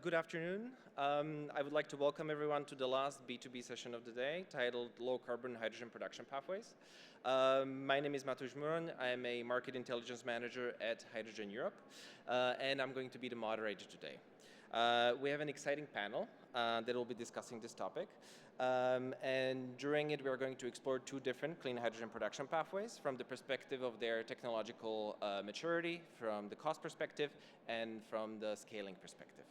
Good afternoon. I would like to welcome everyone to the last B2B session of the day, titled Low Carbon Hydrogen Production Pathways. My name is Mathieu. I am a Market Intelligence Manager at Hydrogen Europe, and I'm going to be the moderator today. We have an exciting panel that will be discussing this topic. And during it, we are going to explore two different clean hydrogen production pathways from the perspective of their technological maturity, from the cost perspective, and from the scaling perspective.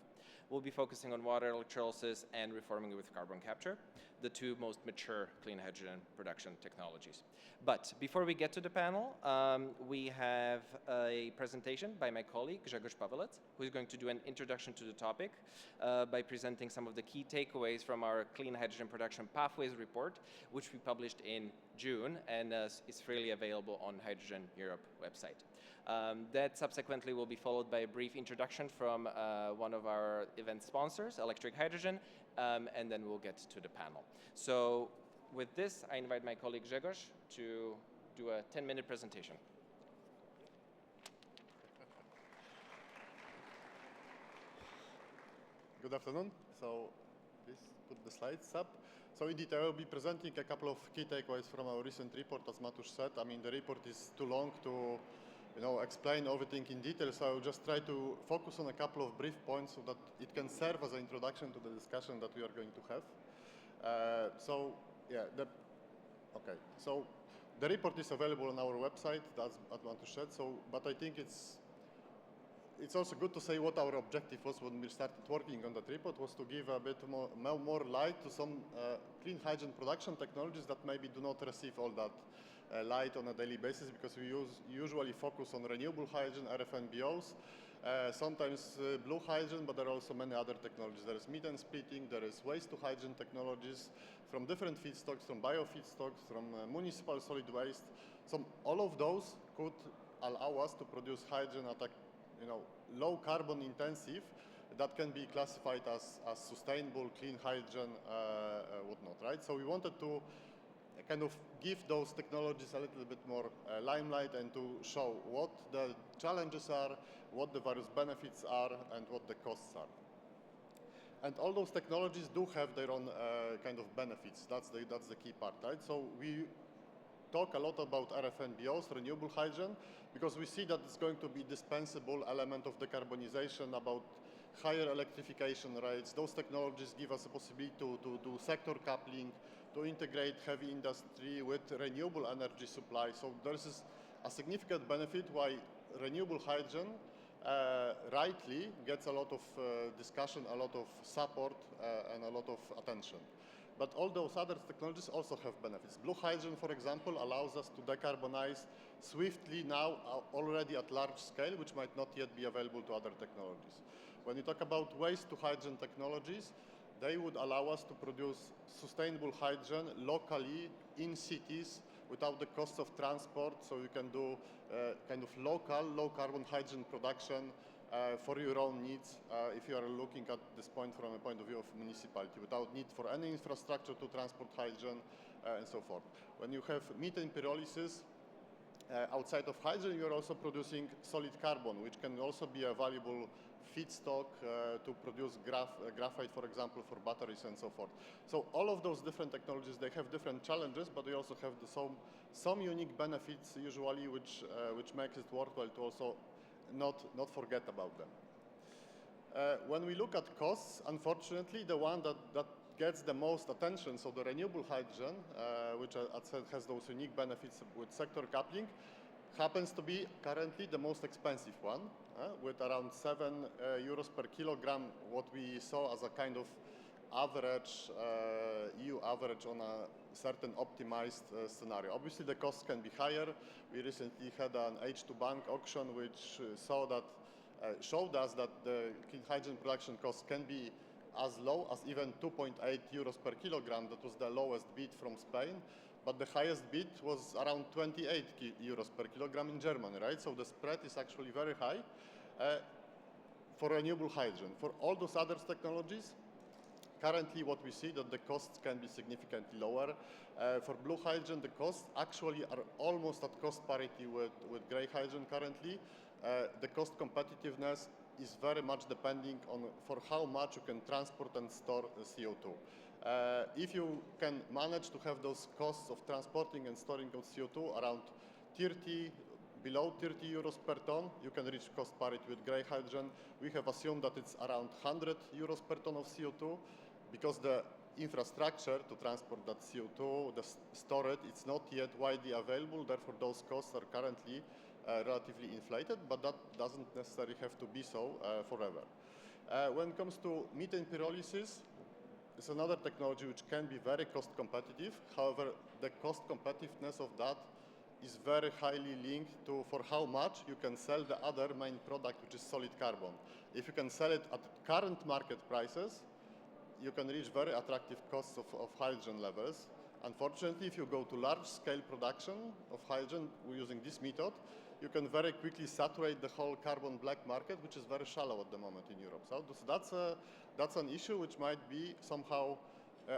We'll be focusing on water electrolysis and reforming with carbon capture, the two most mature clean hydrogen production technologies. But before we get to the panel, we have a presentation by my colleague, Grzegorz, who is going to do an introduction to the topic by presenting some of the key takeaways from our Clean Hydrogen Production Pathways report, which we published in June and is freely available on Hydrogen Europe website. That subsequently will be followed by a brief introduction from one of our event sponsors, Electric Hydrogen, and then we'll get to the panel. So with this, I invite my colleague Grzegorz to do a 10-minute presentation. Good afternoon. So please put the slides up. So indeed, I will be presenting a couple of key takeaways from our recent report, as Mateusz said. I mean, the report is too long to explain everything in detail, so I will just try to focus on a couple of brief points so that it can serve as an introduction to the discussion that we are going to have. So the report is available on our website, that's what Mateusz said. So, but I think it's also good to say what our objective was when we started working on that report, was to give a bit more light to some clean hydrogen production technologies that maybe do not receive all that light on a daily basis, because we usually focus on renewable hydrogen, RFNBOs, sometimes blue hydrogen, but there are also many other technologies. There is methane splitting, there is waste to hydrogen technologies from different feedstocks, from bio feedstocks, from municipal solid waste. So all of those could allow us to produce hydrogen at a low carbon intensive that can be classified as sustainable, clean hydrogen, whatnot, right? So we wanted to kind of give those technologies a little bit more limelight and to show what the challenges are, what the various benefits are, and what the costs are. And all those technologies do have their own kind of benefits. That's the key part, right? So we talk a lot about RFNBOs, renewable hydrogen, because we see that it's going to be dispensable element of decarbonization, about higher electrification rates. Those technologies give us a possibility to do sector coupling, to integrate heavy industry with renewable energy supply. So there is a significant benefit why renewable hydrogen rightly gets a lot of discussion, a lot of support, and a lot of attention. But all those other technologies also have benefits. Blue hydrogen, for example, allows us to decarbonize swiftly now, already at large scale, which might not yet be available to other technologies. When you talk about waste to hydrogen technologies, they would allow us to produce sustainable hydrogen locally in cities without the cost of transport. So you can do kind of local, low carbon hydrogen production for your own needs, if you are looking at this point from a point of view of municipality, without need for any infrastructure to transport hydrogen, and so forth. When you have methane pyrolysis, outside of hydrogen, you're also producing solid carbon, which can also be a valuable feedstock to produce graphite, for example, for batteries and so forth. So all of those different technologies, they have different challenges, but they also have some unique benefits usually, which makes it worthwhile to also not forget about them. When we look at costs, unfortunately, the one that gets the most attention, so the renewable hydrogen, which I said has those unique benefits with sector coupling, happens to be currently the most expensive one, with around 7 euros per kilogram, what we saw as a kind of average, EU average on a certain optimized scenario. Obviously, the costs can be higher. We recently had an H2 bank auction, which showed us that the clean hydrogen production costs can be as low as even 2.8 euros per kilogram. That was the lowest bid from Spain. But the highest bid was around 28 euros per kilogram in Germany, right? So the spread is actually very high for renewable hydrogen. For all those other technologies, currently what we see that the costs can be significantly lower. For blue hydrogen, the costs actually are almost at cost parity with grey hydrogen currently. The cost competitiveness is very much depending on for how much you can transport and store CO2. If you can manage to have those costs of transporting and storing of CO2 around 30, below 30 euros per ton, you can reach cost parity with grey hydrogen. We have assumed that it's around 100 euros per ton of CO2 because the infrastructure to transport that CO2, store it, it's not yet widely available. Therefore, those costs are currently relatively inflated, but that doesn't necessarily have to be so forever. When it comes to methane pyrolysis, it's another technology which can be very cost competitive. However, the cost competitiveness of that is very highly linked to for how much you can sell the other main product, which is solid carbon. If you can sell it at current market prices, you can reach very attractive costs of hydrogen levels. Unfortunately, if you go to large-scale production of hydrogen using this method, you can very quickly saturate the whole carbon black market, which is very shallow at the moment in Europe. So that's an issue which might be somehow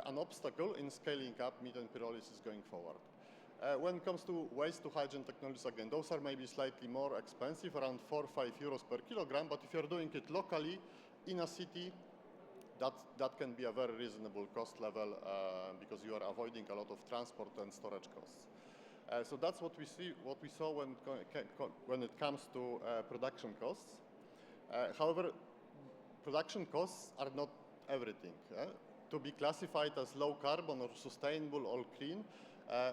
an obstacle in scaling up methane pyrolysis going forward. When it comes to waste-to-hydrogen technologies, again, those are maybe slightly more expensive, around 4 or 5 euros per kilogram, but if you're doing it locally in a city, that can be a very reasonable cost level because you are avoiding a lot of transport and storage costs. So that's what we saw when it comes to production costs. However, production costs are not everything. To be classified as low carbon or sustainable or clean,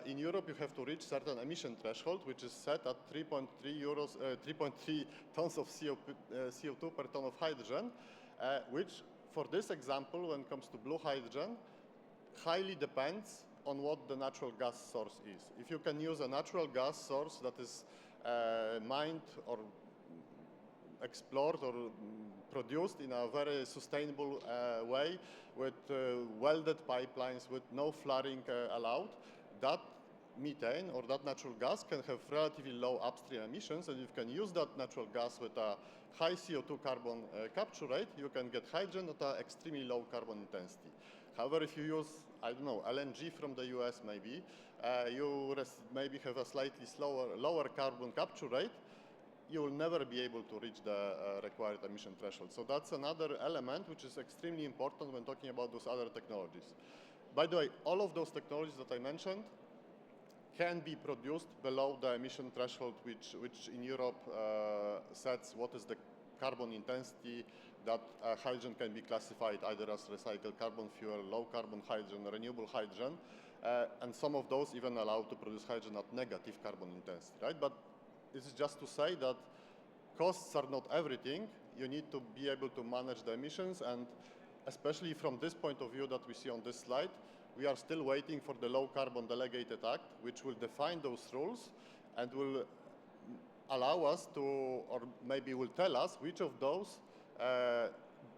in Europe you have to reach certain emission threshold, which is set at 3.3 tons of CO2 per ton of hydrogen, which for this example, when it comes to blue hydrogen, highly depends on what the natural gas source is. If you can use a natural gas source that is mined or explored or produced in a very sustainable way with welded pipelines with no flaring allowed, that methane or that natural gas can have relatively low upstream emissions, and if you can use that natural gas with a high CO2 carbon capture rate, you can get hydrogen at an extremely low carbon intensity. However, if you use, I don't know, LNG from the US maybe, you maybe have a slightly lower carbon capture rate, you will never be able to reach the required emission threshold. So that's another element which is extremely important when talking about those other technologies. By the way, all of those technologies that I mentioned can be produced below the emission threshold, which in Europe sets what is the carbon intensity that hydrogen can be classified either as recycled carbon fuel, low carbon hydrogen, renewable hydrogen, and some of those even allow to produce hydrogen at negative carbon intensity, right? But this is just to say that costs are not everything. You need to be able to manage the emissions, and especially from this point of view that we see on this slide, we are still waiting for the Low Carbon Delegated Act, which will define those rules and will allow us to, or maybe will tell us which of those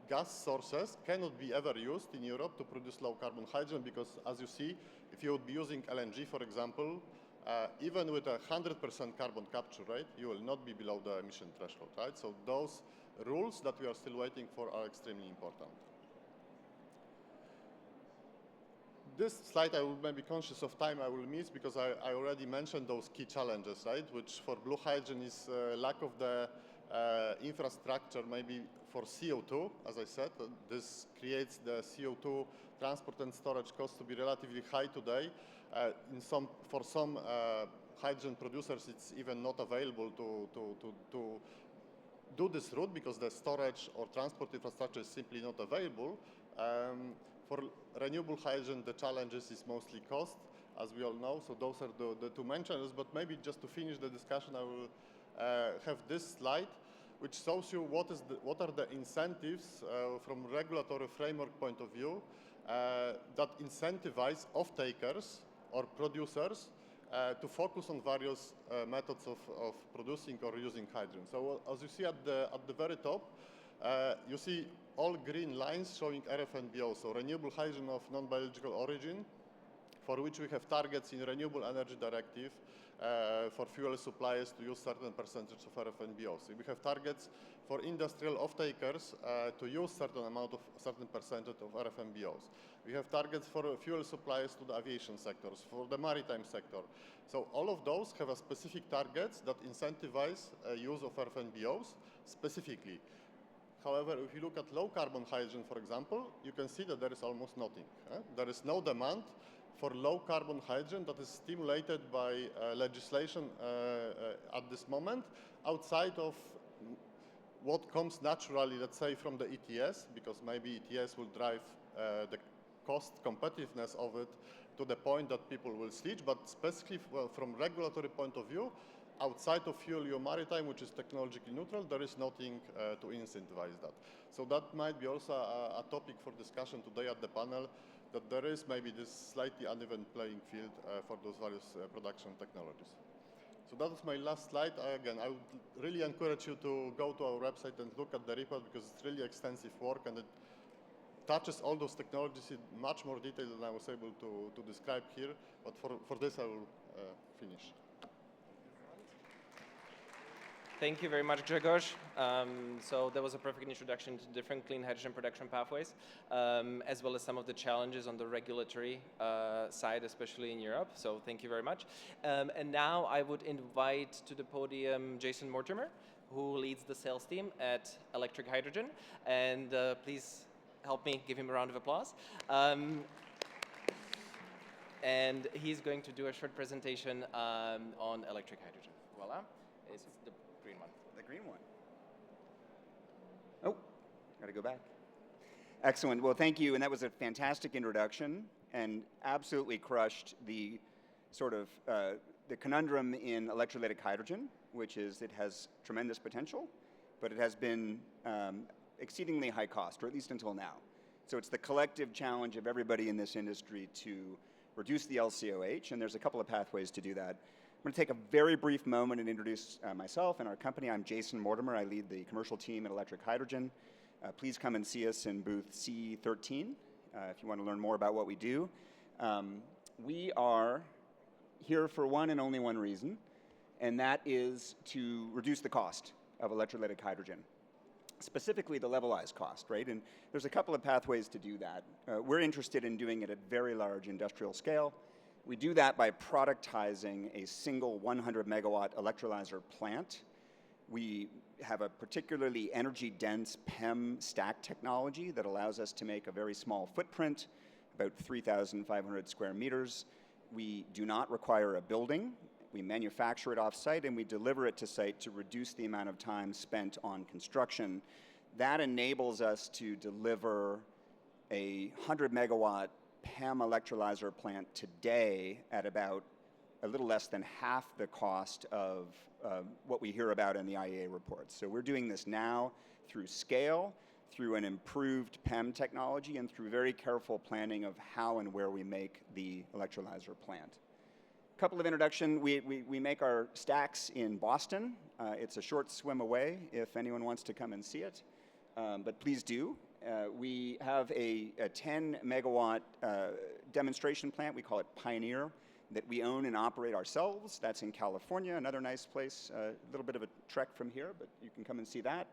gas sources cannot be ever used in Europe to produce low carbon hydrogen, because as you see, if you would be using LNG, for example, even with 100% carbon capture rate, you will not be below the emission threshold, right? So those rules that we are still waiting for are extremely important. This slide, I will maybe conscious of time, I will miss because I already mentioned those key challenges, right? Which for blue hydrogen is lack of the infrastructure, maybe for CO2, as I said. This creates the CO2 transport and storage costs to be relatively high today. For some hydrogen producers, it's even not available to do this route because the storage or transport infrastructure is simply not available. For renewable hydrogen, the challenges is mostly cost, as we all know. So those are the two main challenges. But maybe just to finish the discussion, I will have this slide, which shows you what are the incentives from regulatory framework point of view that incentivize off-takers or producers to focus on various methods of producing or using hydrogen. So as you see at the very top, you see all green lines showing RFNBO, so renewable hydrogen of non-biological origin, for which we have targets in Renewable Energy Directive for fuel suppliers to use certain percentage of RFNBO. So we have targets for industrial off-takers to use certain percentage of RFNBOs. We have targets for fuel suppliers to the aviation sectors, for the maritime sector. So all of those have a specific targets that incentivize use of RFNBOs specifically. However, if you look at low carbon hydrogen, for example, you can see that there is almost nothing. There is no demand for low carbon hydrogen that is stimulated by legislation at this moment outside of what comes naturally, let's say, from the ETS, because maybe ETS will drive the cost competitiveness of it to the point that people will switch, but specifically from regulatory point of view, outside of fuel maritime, which is technologically neutral, there is nothing to incentivize that. So that might be also a topic for discussion today at the panel, that there is maybe this slightly uneven playing field for those various production technologies. So that was my last slide. Again, I would really encourage you to go to our website and look at the report, because it's really extensive work and it touches all those technologies in much more detail than I was able to describe here. But for this, I will finish. Thank you very much, Grzegorz. So that was a perfect introduction to different clean hydrogen production pathways, as well as some of the challenges on the regulatory side, especially in Europe. So thank you very much. And now I would invite to the podium Jason Mortimer, who leads the sales team at Electric Hydrogen. And please help me give him a round of applause. And he's going to do a short presentation on electric hydrogen. Voila. This is the green one. The green one. Oh, gotta go back. Excellent. Well, thank you. And that was a fantastic introduction and absolutely crushed the sort of the conundrum in electrolytic hydrogen, which is it has tremendous potential, but it has been exceedingly high cost, or at least until now. So it's the collective challenge of everybody in this industry to reduce the LCOH, and there's a couple of pathways to do that. I'm going to take a very brief moment and introduce myself and our company. I'm Jason Mortimer. I lead the commercial team at Electric Hydrogen. Please come and see us in booth C13 if you want to learn more about what we do. We are here for one and only one reason, and that is to reduce the cost of electrolytic hydrogen, specifically the levelized cost, right? And there's a couple of pathways to do that. We're interested in doing it at very large industrial scale. We do that by productizing a single 100 megawatt electrolyzer plant. We have a particularly energy dense PEM stack technology that allows us to make a very small footprint, about 3,500 square meters. We do not require a building. We manufacture it off-site and we deliver it to site to reduce the amount of time spent on construction. That enables us to deliver a 100 megawatt PEM electrolyzer plant today at about a little less than half the cost of what we hear about in the IEA reports. So we're doing this now through scale, through an improved PEM technology, and through very careful planning of how and where we make the electrolyzer plant. Couple of introduction, we make our stacks in Boston. It's a short swim away if anyone wants to come and see it, but please do. We have a 10 megawatt demonstration plant, we call it Pioneer, that we own and operate ourselves. That's in California, another nice place, a little bit of a trek from here, but you can come and see that.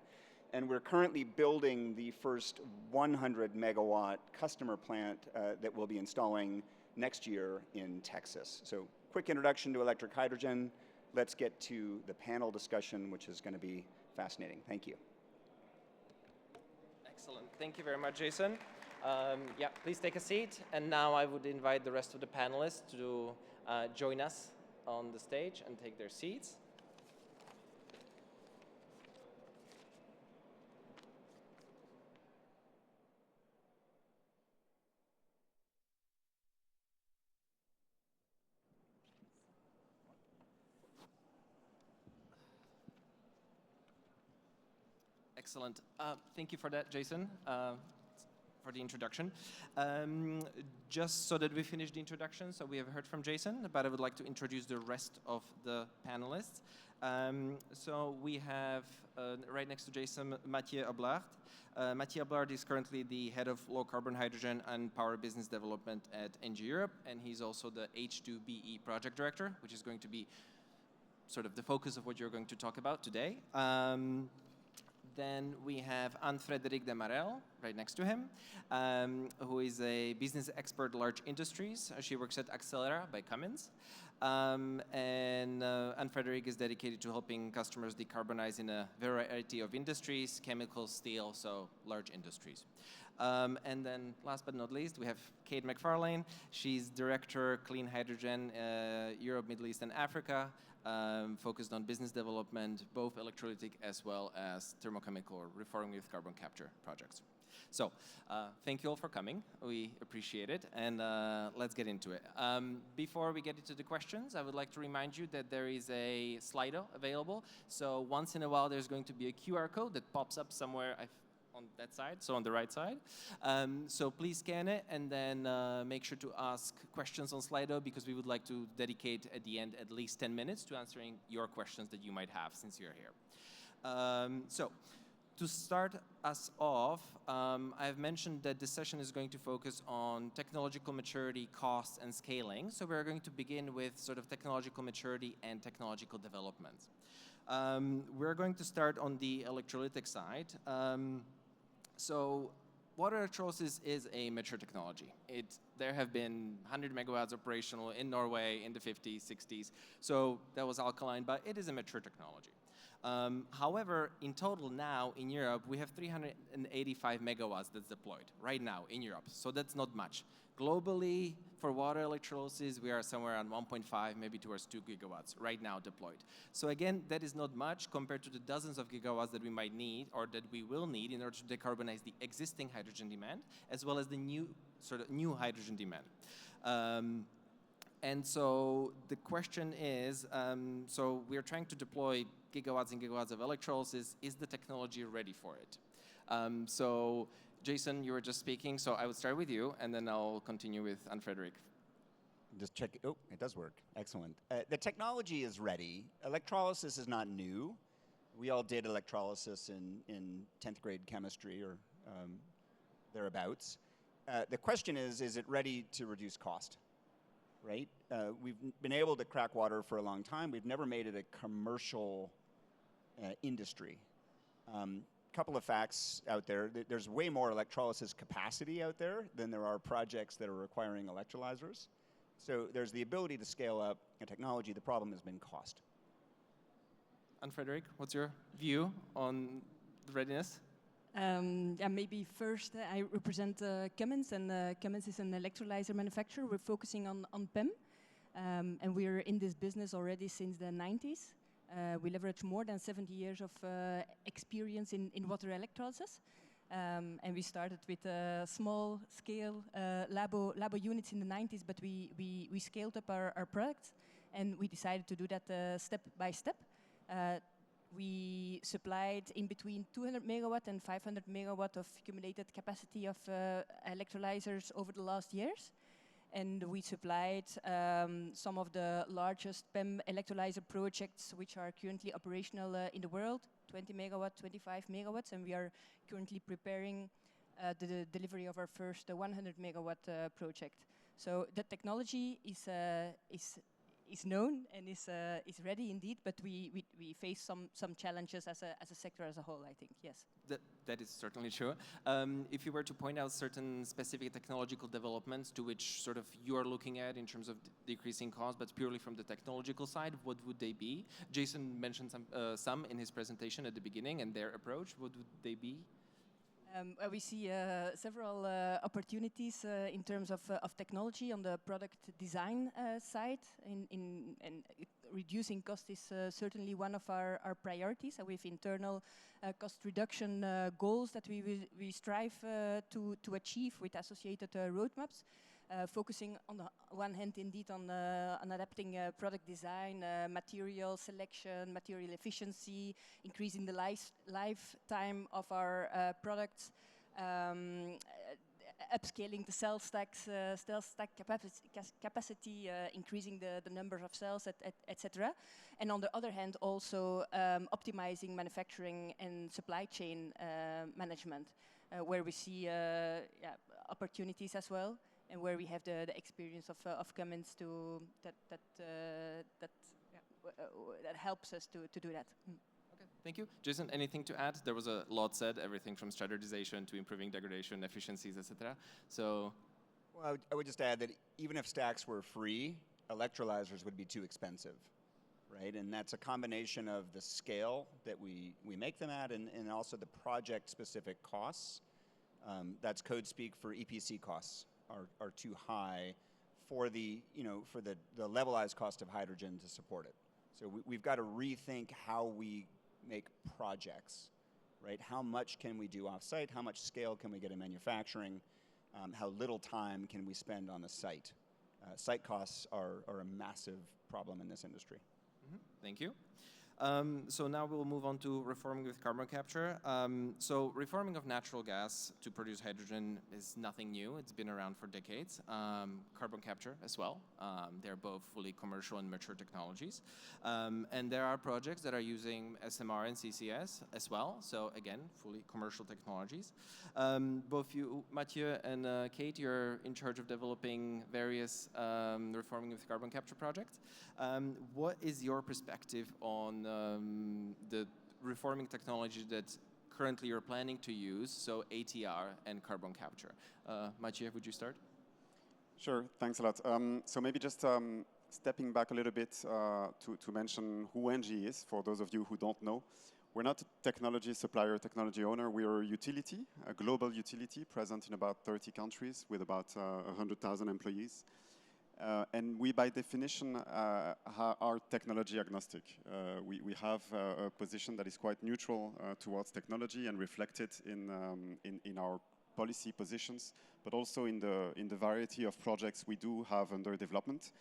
And we're currently building the first 100 megawatt customer plant that we'll be installing next year in Texas. So quick introduction to electric hydrogen. Let's get to the panel discussion, which is going to be fascinating. Thank you. Excellent. Thank you very much, Jason. Yeah, please take a seat. And now I would invite the rest of the panelists to join us on the stage and take their seats. Excellent. Thank you for that, Jason, for the introduction. Just so that we finish the introduction, so we have heard from Jason, but I would like to introduce the rest of the panelists. So we have, right next to Jason, Mathieu Ablard. Mathieu Ablard is currently the head of low carbon hydrogen and power business development at ENGIE Europe, and he's also the H2BE project director, which is going to be sort of the focus of what you're going to talk about today. Then we have Anne-Frédérique Demaerel, right next to him, who is a business expert in large industries. She works at Accelera by Cummins. Anne-Frédérique is dedicated to helping customers decarbonize in a variety of industries, chemical, steel, so large industries. And then last but not least, we have Kate Macfarlane. She's Director Clean Hydrogen, Europe, Middle East, and Africa, focused on business development, both electrolytic as well as thermochemical or reforming with carbon capture projects. So thank you all for coming. We appreciate it, and let's get into it. Before we get into the questions, I would like to remind you that there is a Slido available. So once in a while, there's going to be a QR code that pops up somewhere on that side, so on the right side. So please scan it and then make sure to ask questions on Slido, because we would like to dedicate at the end at least 10 minutes to answering your questions that you might have since you're here. So to start us off, I've mentioned that this session is going to focus on technological maturity, costs, and scaling. So we're going to begin with sort of technological maturity and technological development. We're going to start on the electrolytic side. So water electrolysis is a mature technology. There have been 100 megawatts operational in Norway in the 50s, 60s. So that was alkaline, but it is a mature technology. However, in total now in Europe, we have 385 megawatts that's deployed right now in Europe. So that's not much. Globally, for water electrolysis, we are somewhere around 1.5, maybe towards 2 gigawatts right now deployed. So again, that is not much compared to the dozens of gigawatts that we might need or that we will need in order to decarbonize the existing hydrogen demand, as well as the new hydrogen demand. And so the question is, so we're trying to deploy gigawatts and gigawatts of electrolysis. Is the technology ready for it? So Jason, you were just speaking, so I would start with you, and then I'll continue with Anne-Frédérique. Just check. Oh, it does work. Excellent. The technology is ready. Electrolysis is not new. We all did electrolysis in 10th grade chemistry or thereabouts. The question is it ready to reduce cost? Right? We've been able to crack water for a long time. We've never made it a commercial industry. Couple of facts out there. There's way more electrolysis capacity out there than there are projects that are requiring electrolyzers. So there's the ability to scale up a technology. The problem has been cost. Anne-Frédérique, what's your view on the readiness? Yeah, maybe first I represent Cummins, and Cummins is an electrolyzer manufacturer. We're focusing on PEM, and we're in this business already since the 90s. We leverage more than 70 years of experience in water electrolysis, and we started with small scale labo units in the 90s, but we scaled up our products, and we decided to do that step by step. We supplied in between 200 megawatt and 500 megawatt of accumulated capacity of electrolyzers over the last years. And we supplied some of the largest PEM electrolyzer projects which are currently operational in the world, 20 megawatt, 25 megawatts, and we are currently preparing the delivery of our first 100 megawatt project. So the technology is known and is ready indeed, but we face some challenges as a sector as a whole, I think, yes. That is certainly true. If you were to point out certain specific technological developments to which sort of you are looking at in terms of decreasing costs, but purely from the technological side, what would they be? Jason mentioned some in his presentation at the beginning and their approach. What would they be? We see several opportunities in terms of technology on the product design side. And reducing cost is certainly one of our priorities. We have internal cost reduction goals that we strive to achieve with associated roadmaps. Focusing on the one hand indeed on adapting product design, material selection, material efficiency, increasing the lifetime of our products, upscaling the cell stack capacity, increasing the number of cells, etc. And on the other hand, also optimizing manufacturing and supply chain management, where we see opportunities as well, and where we have the experience of Cummins that helps us to do that. Okay, Thank you. Jason, anything to add? There was a lot said, everything from standardization to improving degradation, efficiencies, etc. So, well, I would just add that even if stacks were free, electrolyzers would be too expensive, right? And that's a combination of the scale that we make them at and also the project-specific costs. That's code speak for EPC costs are too high for the levelized cost of hydrogen to support it. So we've got to rethink how we make projects, right? How much can we do off-site? How much scale can we get in manufacturing? How little time can we spend on the site? Site costs are a massive problem in this industry. Mm-hmm. Thank you. So now we'll move on to reforming with carbon capture. So reforming of natural gas to produce hydrogen is nothing new. It's been around for decades. Carbon capture as well. They're both fully commercial and mature technologies. And there are projects that are using SMR and CCS as well. So again, fully commercial technologies. Both you, Mathieu and Kate, you're in charge of developing various reforming with carbon capture projects. What is your perspective on the reforming technology that currently you're planning to use, so ATR and carbon capture? Mathieu, would you start? Sure, thanks a lot. So maybe just stepping back a little bit to mention who ENGIE is, for those of you who don't know. We're not a technology supplier, technology owner. We are a utility, a global utility present in about 30 countries with about 100,000 employees. And we, by definition, are technology agnostic. We have a position that is quite neutral towards technology and reflected in our policy positions, but also in the variety of projects we do have under development.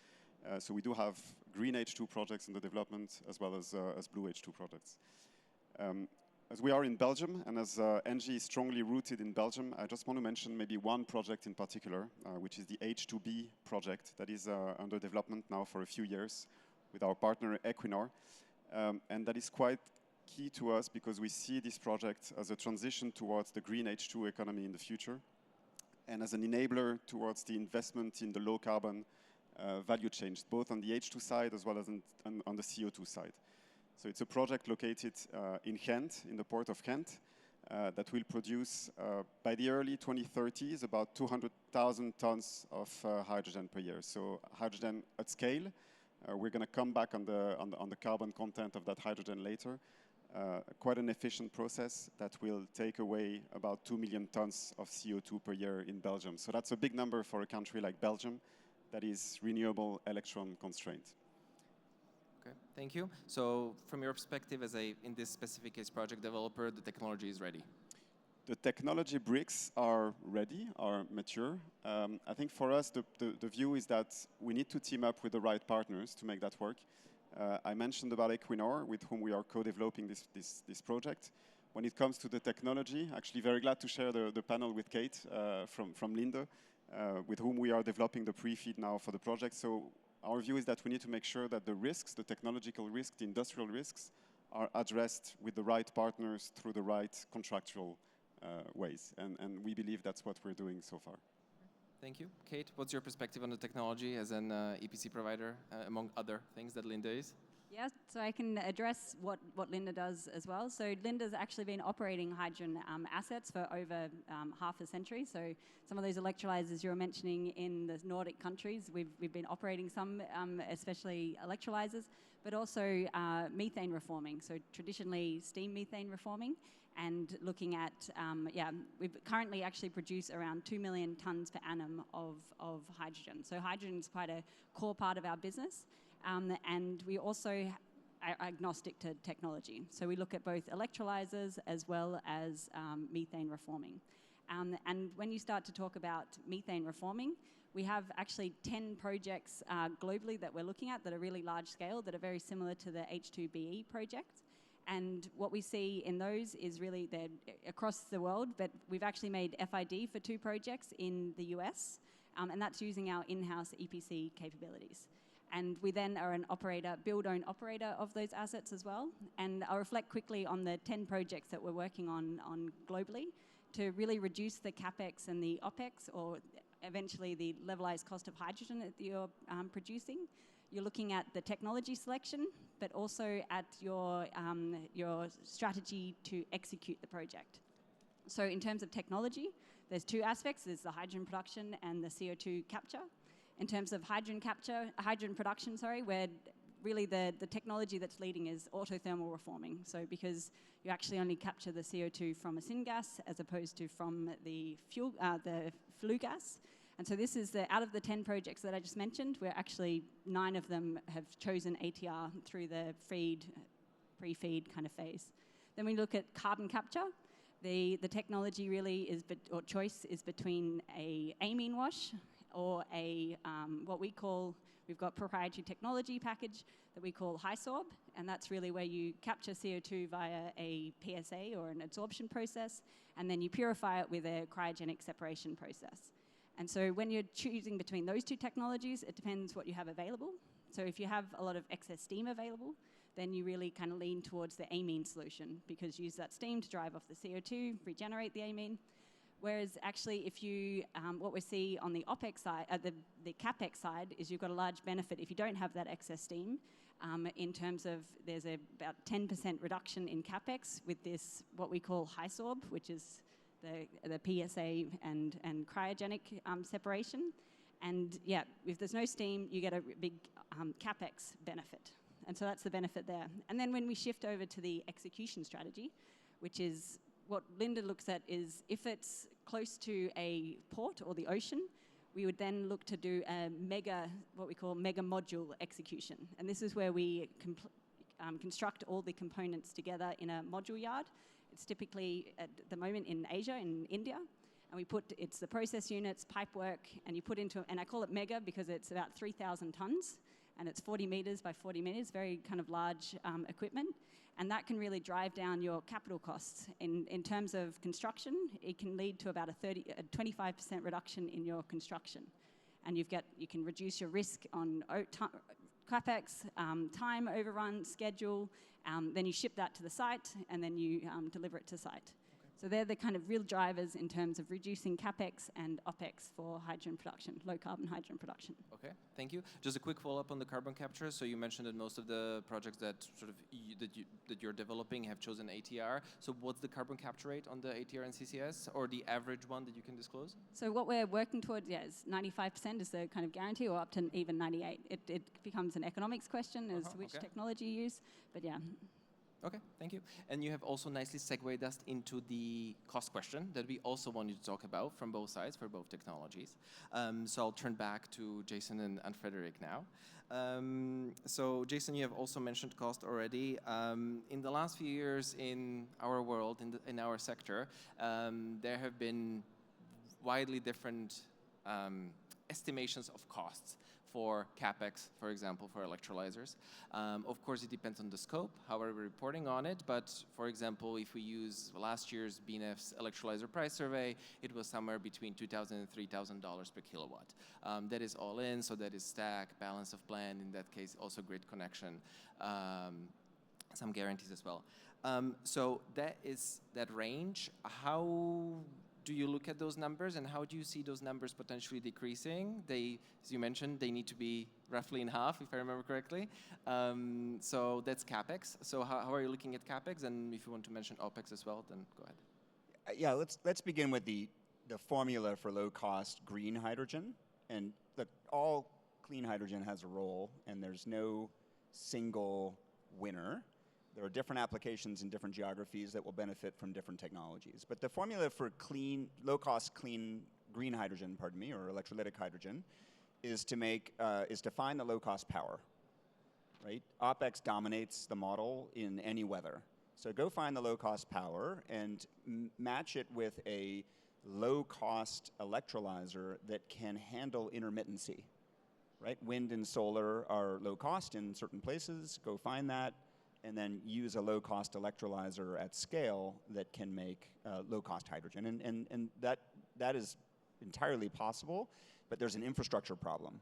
So we do have green H2 projects under development as well as blue H2 projects. As we are in Belgium, and as ENGIE is strongly rooted in Belgium, I just want to mention maybe one project in particular, which is the H2B project that is under development now for a few years with our partner Equinor. And that is quite key to us because we see this project as a transition towards the green H2 economy in the future and as an enabler towards the investment in the low carbon value chains, both on the H2 side as well as on the CO2 side. So it's a project located in Ghent, in the port of Ghent, that will produce, by the early 2030s, about 200,000 tons of hydrogen per year. So hydrogen at scale. We're going to come back on the carbon content of that hydrogen later. Quite an efficient process that will take away about 2 million tons of CO2 per year in Belgium. So that's a big number for a country like Belgium that is renewable electron constrained. Okay, thank you. So from your perspective as in this specific case, project developer, the technology is ready? The technology bricks are ready, are mature. I think for us, the view is that we need to team up with the right partners to make that work. I mentioned about Equinor, with whom we are co-developing this project. When it comes to the technology, actually very glad to share the panel with Kate from Linde, with whom we are developing the pre-feed now for the project. So our view is that we need to make sure that the risks, the technological risks, the industrial risks, are addressed with the right partners through the right contractual ways. And we believe that's what we're doing so far. Thank you. Kate, what's your perspective on the technology as an EPC provider, among other things that Linde is? Yeah, so I can address what Linde does as well. So Linde's actually been operating hydrogen assets for over half a century. So some of those electrolyzers you were mentioning in the Nordic countries, we've been operating some, especially electrolyzers, but also methane reforming. So traditionally steam methane reforming, and looking at, we currently actually produce around 2 million tons per annum of hydrogen. So hydrogen is quite a core part of our business. And we also are agnostic to technology. So we look at both electrolyzers as well as methane reforming. And when you start to talk about methane reforming, we have actually 10 projects globally that we're looking at that are really large scale, that are very similar to the H2BE project. And what we see in those is really they're across the world, but we've actually made FID for 2 projects in the US, and that's using our in-house EPC capabilities. And we then are an operator, build-own-operator of those assets as well. And I'll reflect quickly on the 10 projects that we're working on globally to really reduce the CapEx and the OpEx, or eventually the levelized cost of hydrogen that you're producing. you're looking at the technology selection, but also at your strategy to execute the project. So in terms of technology, there's two aspects. There's the hydrogen production and the CO2 capture. In terms of hydrogen production, where really the technology that's leading is autothermal reforming. So because you actually only capture the CO2 from a syngas as opposed to from the flue gas. And so this is out of the 10 projects that I just mentioned, where actually 9 of them have chosen ATR through the pre-feed kind of phase. Then we look at carbon capture. The technology really or choice is between a amine wash or what we call, we've got proprietary technology package that we call HISORB, and that's really where you capture CO2 via a PSA or an adsorption process, and then you purify it with a cryogenic separation process. And so when you're choosing between those two technologies, it depends what you have available. So if you have a lot of excess steam available, then you really kind of lean towards the amine solution, because you use that steam to drive off the CO2, regenerate the amine. Whereas actually, if you, what we see on the OPEX side, the CAPEX side, is you've got a large benefit if you don't have that excess steam, in terms of there's about 10% reduction in CAPEX with this, what we call HISORB, which is the PSA and cryogenic separation. And yeah, if there's no steam, you get a big CAPEX benefit. And so that's the benefit there. And then when we shift over to the execution strategy, which is what Linde looks at, is if it's close to a port or the ocean, we would then look to do a what we call mega module execution. And this is where we construct all the components together in a module yard. It's typically at the moment in Asia, in India. And it's the process units, pipe work, and you put into, and I call it mega because it's about 3,000 tons. And it's 40 meters by 40 meters, very kind of large equipment. And that can really drive down your capital costs. In terms of construction, it can lead to about a 25% reduction in your construction. And you can reduce your risk on CapEx, time overrun, schedule. Then you ship that to the site, and then you deliver it to site. So they're the kind of real drivers in terms of reducing CapEx and OpEx for hydrogen production, low carbon hydrogen production. Okay, thank you. Just a quick follow-up on the carbon capture. So you mentioned that most of the projects that that you're developing have chosen ATR. So what's the carbon capture rate on the ATR and CCS, or the average one that you can disclose? So what we're working towards, is 95% is the kind of guarantee, or up to even 98. It becomes an economics question as to which technology you use, but yeah. Okay, thank you. And you have also nicely segued us into the cost question that we also wanted to talk about from both sides for both technologies. So I'll turn back to Jason and Anne-Frédérique now. So Jason, you have also mentioned cost already. In the last few years in our world, in our sector, there have been widely different estimations of costs for CapEx, for example, for electrolyzers. Of course, it depends on the scope, how are we reporting on it, but for example, if we use last year's BNEF's electrolyzer price survey, it was somewhere between $2,000 and $3,000 per kilowatt. That is all in, so that is stack, balance of plant, in that case, also grid connection, some guarantees as well. So that is that range. How do you look at those numbers, and how do you see those numbers potentially decreasing? As you mentioned, they need to be roughly in half, if I remember correctly. So that's CapEx. So how are you looking at CapEx? And if you want to mention OpEx as well, then go ahead. Yeah, let's begin with the formula for low-cost green hydrogen. And look, all clean hydrogen has a role, and there's no single winner. There are different applications in different geographies that will benefit from different technologies. But the formula for low-cost clean green hydrogen, or electrolytic hydrogen, is to find the low-cost power, right? OpEx dominates the model in any weather. So go find the low-cost power and match it with a low-cost electrolyzer that can handle intermittency, right? Wind and solar are low-cost in certain places. Go find that, and then use a low-cost electrolyzer at scale that can make low-cost hydrogen. And that is entirely possible, but there's an infrastructure problem,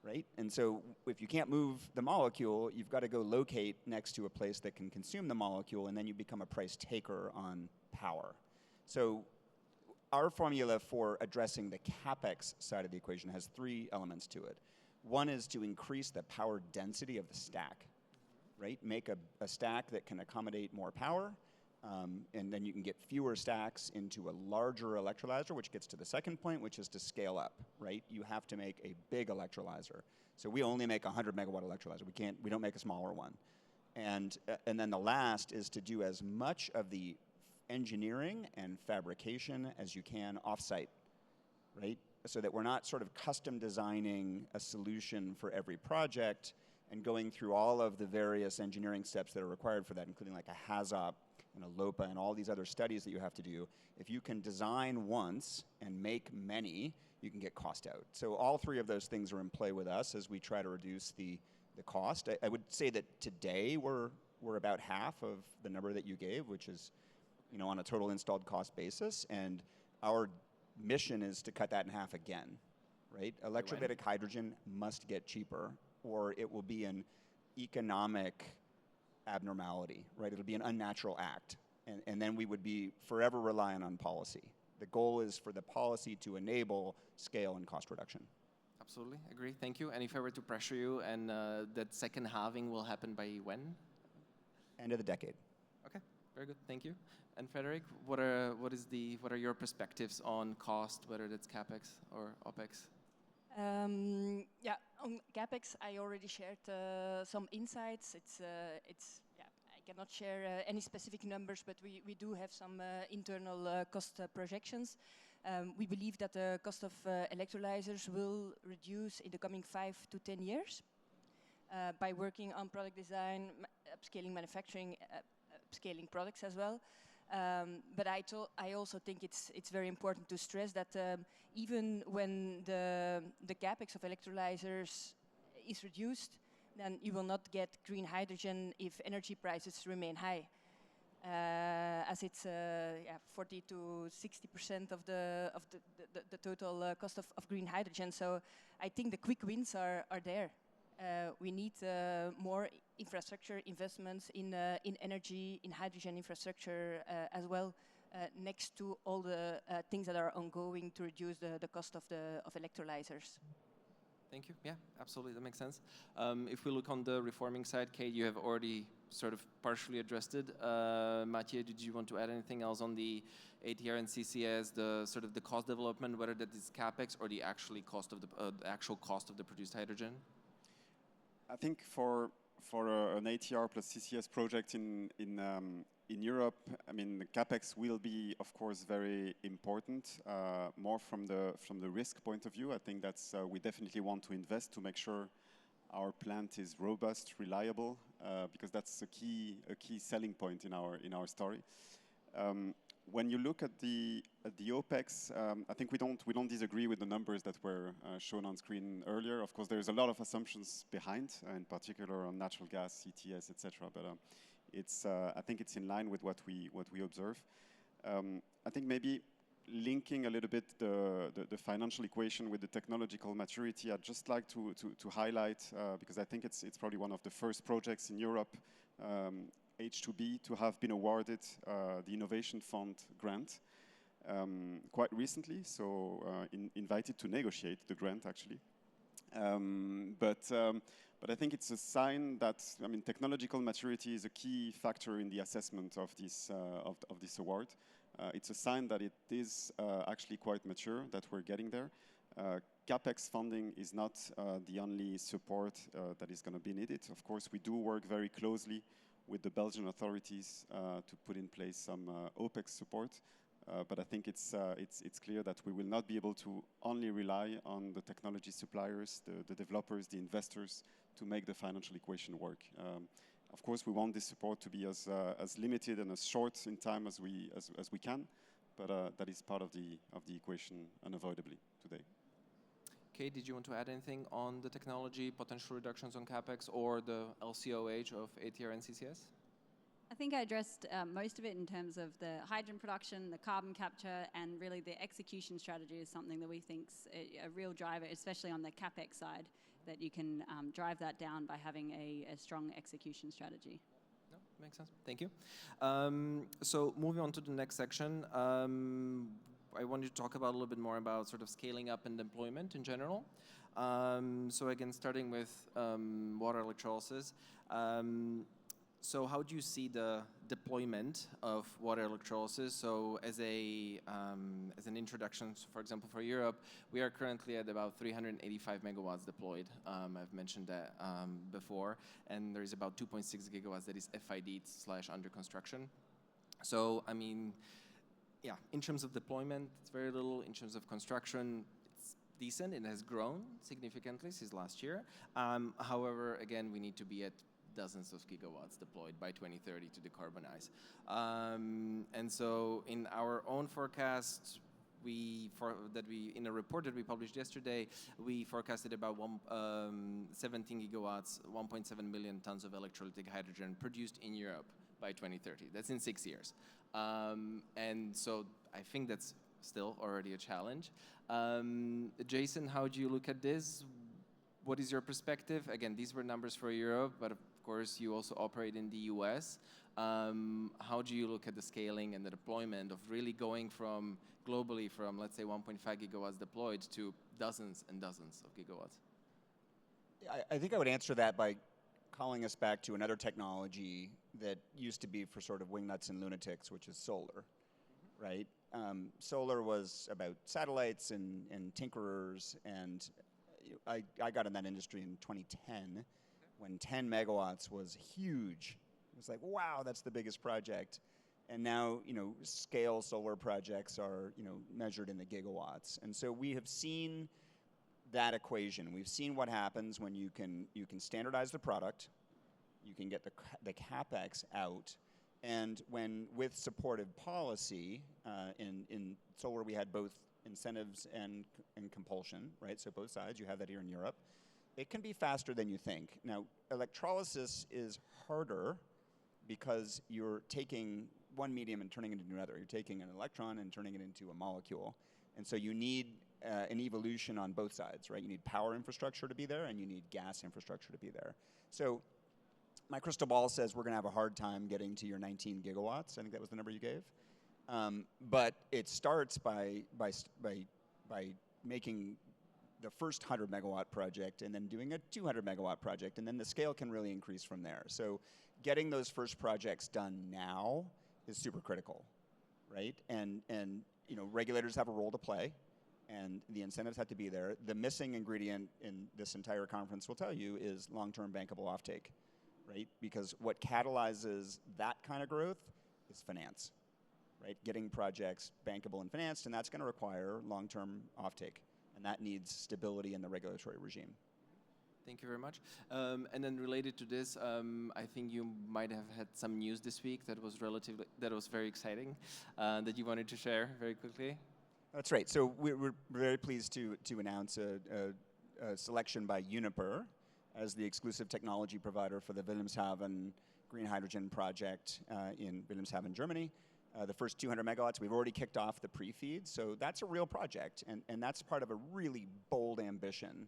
right? And so if you can't move the molecule, you've got to go locate next to a place that can consume the molecule, and then you become a price taker on power. So our formula for addressing the CapEx side of the equation has 3 elements to it. One is to increase the power density of the stack, right? Make a stack that can accommodate more power, and then you can get fewer stacks into a larger electrolyzer, which gets to the second point, which is to scale up, right? You have to make a big electrolyzer. So we only make a 100 megawatt electrolyzer. We don't make a smaller one. And then the last is to do as much of the engineering and fabrication as you can offsite, right? So that we're not sort of custom designing a solution for every project and going through all of the various engineering steps that are required for that, including like a HAZOP and a LOPA and all these other studies that you have to do. If you can design once and make many, you can get cost out. So all three of those things are in play with us as we try to reduce the cost. I would say that today we're about half of the number that you gave, which is, you know, on a total installed cost basis, and our mission is to cut that in half again, right? Electrolytic hydrogen must get cheaper, or it will be an economic abnormality, right? It'll be an unnatural act, and then we would be forever reliant on policy. The goal is for the policy to enable scale and cost reduction. Absolutely, agree, thank you. And if I were to pressure you, and that second halving will happen by when? End of the decade. Okay, very good, thank you. And Frédéric, what are your perspectives on cost, whether that's CapEx or OpEx? Yeah, on CapEx, I already shared some insights. I cannot share any specific numbers, but we do have some internal cost projections. We believe that the cost of electrolyzers will reduce in the coming 5 to 10 years by working on product design, upscaling manufacturing, upscaling products as well. But I also think it's very important to stress that even when the capex of electrolyzers is reduced, then you will not get green hydrogen if energy prices remain high, as it's 40 to 60% of the total cost of green hydrogen. So I think the quick wins are there. We need more infrastructure investments in energy, in hydrogen infrastructure as well, next to all the things that are ongoing to reduce the cost of electrolyzers. Thank you. Yeah, absolutely, that makes sense. If we look on the reforming side, Kate, you have already sort of partially addressed it. Mathieu, did you want to add anything else on the ATR and CCS, the sort of the cost development, whether that is capex or the actual cost of the produced hydrogen? I think for an ATR plus CCS project in Europe, I mean, the capex will be, of course, very important. More from the risk point of view, I think that's we definitely want to invest to make sure our plant is robust, reliable, because that's a key selling point in our story. When you look at the OPEX, I think we don't disagree with the numbers that were shown on screen earlier. Of course, there's a lot of assumptions behind, in particular on natural gas, ETS, etc. But I think it's in line with what we observe. I think maybe linking a little bit the financial equation with the technological maturity, I'd just like to highlight because I think it's probably one of the first projects in Europe. H2B to have been awarded the Innovation Fund grant quite recently, so invited to negotiate the grant actually. But I think it's a sign that, I mean, technological maturity is a key factor in the assessment of this award. It's a sign that it is actually quite mature, that we're getting there. CapEx funding is not the only support that is going to be needed. Of course, we do work very closely with the Belgian authorities to put in place some OPEX support. But I think it's clear that we will not be able to only rely on the technology suppliers, the developers, the investors to make the financial equation work. Of course, we want this support to be as limited and as short in time as we can, but that is part of the equation unavoidably today. Kate, did you want to add anything on the technology, potential reductions on CapEx, or the LCOH of ATR and CCS? I think I addressed most of it in terms of the hydrogen production, the carbon capture, and really the execution strategy is something that we think is a real driver, especially on the CapEx side, that you can drive that down by having a strong execution strategy. No, makes sense. Thank you. So moving on to the next section. I wanted to talk about a little bit more about sort of scaling up and deployment in general. So again, starting with water electrolysis. So how do you see the deployment of water electrolysis? So as an introduction, so for example, for Europe, we are currently at about 385 megawatts deployed. I've mentioned that before, and there is about 2.6 gigawatts that is FID/ under construction. So I mean, yeah, in terms of deployment, it's very little. In terms of construction, it's decent. It has grown significantly since last year. However, again, we need to be at dozens of gigawatts deployed by 2030 to decarbonize. And so in our own forecast, in a report that we published yesterday, we forecasted about 17 gigawatts, 1.7 million tons of electrolytic hydrogen produced in Europe by 2030. That's in 6 years. And so I think that's still already a challenge. Jason, how do you look at this? What is your perspective? Again, these were numbers for Europe, but of course you also operate in the US. How do you look at the scaling and the deployment of really going from globally from, let's say, 1.5 gigawatts deployed to dozens and dozens of gigawatts? I think I would answer that by calling us back to another technology that used to be for sort of wingnuts and lunatics, which is solar, right? Solar was about satellites and tinkerers, and I got in that industry in 2010 when 10 megawatts was huge. It was like, wow, that's the biggest project. And now, scale solar projects are, measured in the gigawatts. And so we have seen that equation. We've seen what happens when you can standardize the product, you can get the capex out, and when with supportive policy, in solar we had both incentives and compulsion, right? So both sides, you have that here in Europe. It can be faster than you think. Now, electrolysis is harder because you're taking one medium and turning it into another. You're taking an electron and turning it into a molecule. And so you need an evolution on both sides, right? You need power infrastructure to be there, and you need gas infrastructure to be there. So my crystal ball says we're going to have a hard time getting to your 19 gigawatts. I think that was the number you gave. But it starts by making the first 100 megawatt project and then doing a 200 megawatt project, and then the scale can really increase from there. So getting those first projects done now is super critical, right? And regulators have a role to play, and the incentives have to be there. The missing ingredient in this entire conference will tell you is long-term bankable offtake, right? Because what catalyzes that kind of growth is finance, right? Getting projects bankable and financed, and that's going to require long-term offtake, and that needs stability in the regulatory regime. Thank you very much. And then related to this, I think you might have had some news this week that was very exciting, that you wanted to share very quickly. That's right. So we're very pleased to announce a selection by Uniper as the exclusive technology provider for the Wilhelmshaven green hydrogen project in Wilhelmshaven, Germany. The first 200 megawatts, we've already kicked off the pre-feed, so that's a real project, and that's part of a really bold ambition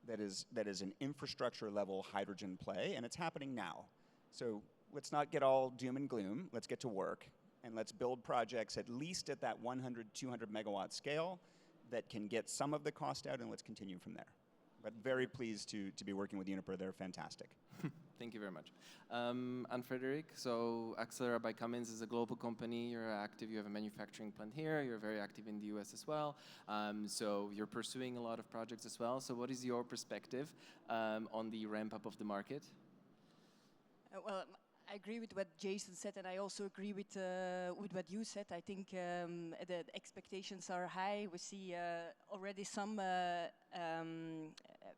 that is an infrastructure level hydrogen play, and it's happening now. So let's not get all doom and gloom, let's get to work, and let's build projects at least at that 100, 200 megawatt scale that can get some of the cost out, and let's continue from there. But very pleased to be working with Uniper, they're fantastic. Thank you very much. Anne-Frédérique, so Accelera by Cummins is a global company. You're active, you have a manufacturing plant here, you're very active in the US as well. So you're pursuing a lot of projects as well. So what is your perspective on the ramp up of the market? Well, I agree with what Jason said, and I also agree with what you said. I think the expectations are high. We see already some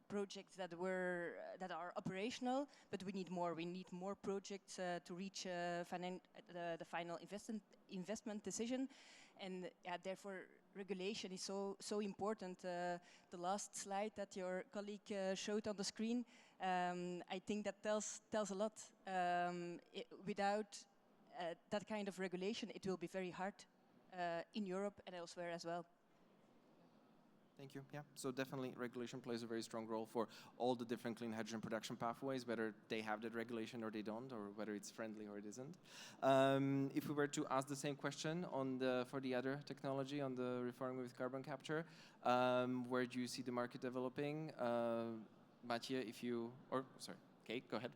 projects that are operational, but we need more. We need more projects to reach the final investment decision, and therefore regulation is so important. The last slide that your colleague showed on the screen, I think that tells a lot. Without that kind of regulation, it will be very hard in Europe and elsewhere as well. Thank you. Yeah, so definitely regulation plays a very strong role for all the different clean hydrogen production pathways, whether they have that regulation or they don't, or whether it's friendly or it isn't. If we were to ask the same question for the other technology, on the reforming with carbon capture, where do you see the market developing? Mathieu, Kate, go ahead.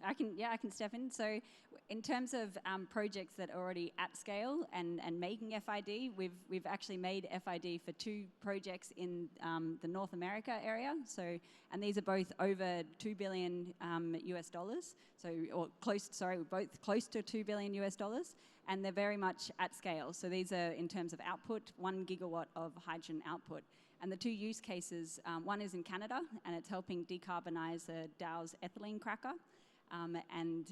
I can step in. So in terms of projects that are already at scale and making FID, we've actually made FID for 2 projects in the North America area. So, and these are both over $2 billion US dollars. So, both close to $2 billion US dollars, and they're very much at scale. So these are in terms of output, 1 gigawatt of hydrogen output. And the 2 use cases, one is in Canada, and it's helping decarbonize Dow's ethylene cracker. And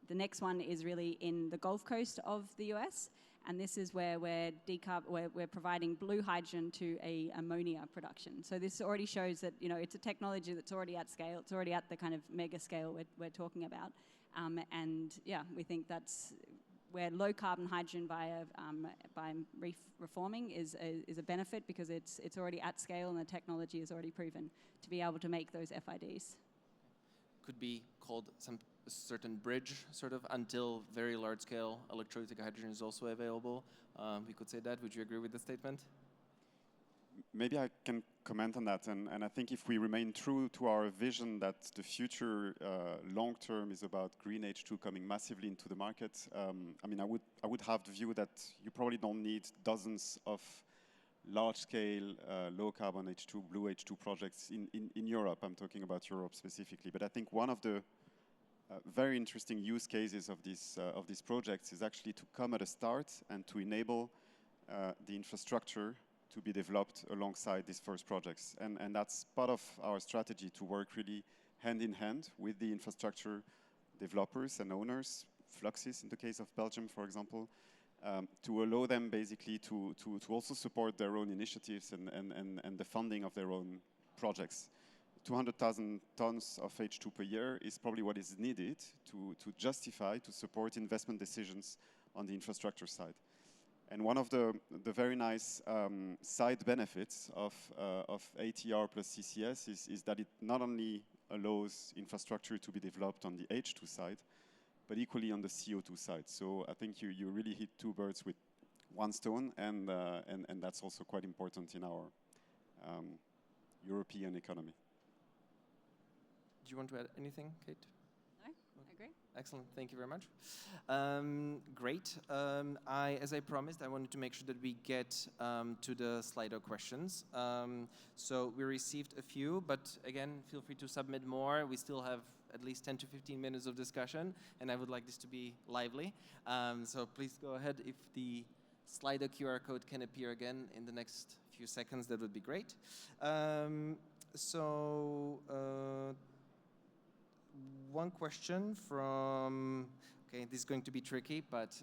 the next one is really in the Gulf Coast of the US, and this is where we're providing blue hydrogen to a ammonia production. So this already shows that it's a technology that's already at scale. It's already at the kind of mega scale we're talking about, and yeah, we think that's where low carbon hydrogen by reforming is a benefit, because it's already at scale and the technology is already proven to be able to make those FIDs. Could be called a certain bridge, sort of, until very large-scale electrolytic hydrogen is also available. We could say that. Would you agree with the statement? Maybe I can comment on that. And I think if we remain true to our vision that the future long-term is about green H2 coming massively into the market, I mean, I would have the view that you probably don't need dozens of large-scale, low-carbon H2, blue H2 projects in Europe. I'm talking about Europe specifically. But I think one of the very interesting use cases of these projects is actually to come at a start and to enable the infrastructure to be developed alongside these first projects. And that's part of our strategy, to work really hand in hand with the infrastructure developers and owners, Fluxys in the case of Belgium, for example, to allow them basically to also support their own initiatives and the funding of their own projects. 200,000 tons of H2 per year is probably what is needed to justify, to support investment decisions on the infrastructure side. And one of the very nice side benefits of ATR plus CCS is that it not only allows infrastructure to be developed on the H2 side, but equally on the CO2 side. So I think you really hit 2 birds with 1 stone, and that's also quite important in our European economy. Do you want to add anything, Kate? No, I agree. Excellent, thank you very much. Great. As I promised, I wanted to make sure that we get to the Slido questions. So we received a few, but again, feel free to submit more. We still have at least 10 to 15 minutes of discussion, and I would like this to be lively. So please go ahead. If the Slido QR code can appear again in the next few seconds, that would be great. One question from, okay, this is going to be tricky, but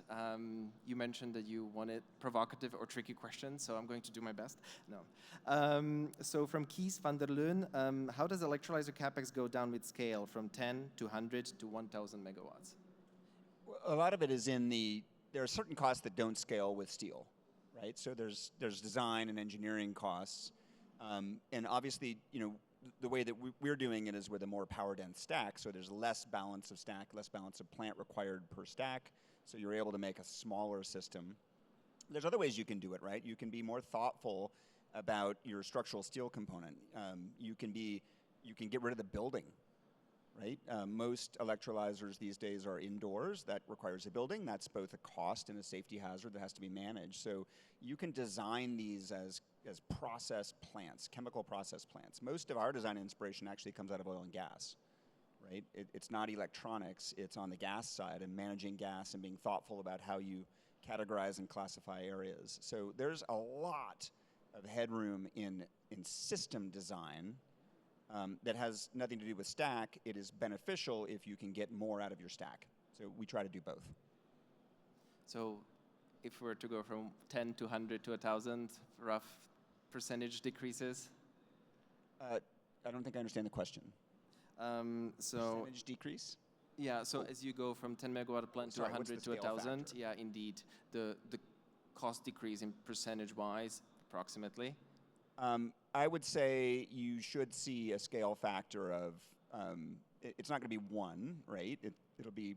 you mentioned that you wanted provocative or tricky questions, so I'm going to do my best. No. So from Kies van der Leun, how does electrolyzer capex go down with scale from 10 to 100 to 1,000 megawatts? A lot of it is there are certain costs that don't scale with steel, right? So there's design and engineering costs, and obviously, the way that we're doing it is with a more power-dense stack, so there's less balance of stack, less balance of plant required per stack, so you're able to make a smaller system. There's other ways you can do it, right? You can be more thoughtful about your structural steel component. You can get rid of the building, right? Most electrolyzers these days are indoors. That requires a building. That's both a cost and a safety hazard that has to be managed. So you can design these as process plants, chemical process plants. Most of our design inspiration actually comes out of oil and gas, right? It's not electronics, it's on the gas side and managing gas and being thoughtful about how you categorize and classify areas. So there's a lot of headroom in system design that has nothing to do with stack. It is beneficial if you can get more out of your stack. So we try to do both. So if we were to go from 10 to 100 to 1,000, rough percentage decreases? I don't think I understand the question. Percentage decrease? Yeah, so as you go from 10 megawatt plant to 100 to 1,000, yeah, indeed, the cost decrease in percentage-wise approximately? I would say you should see a scale factor of, it's not going to be 1, right? It'll be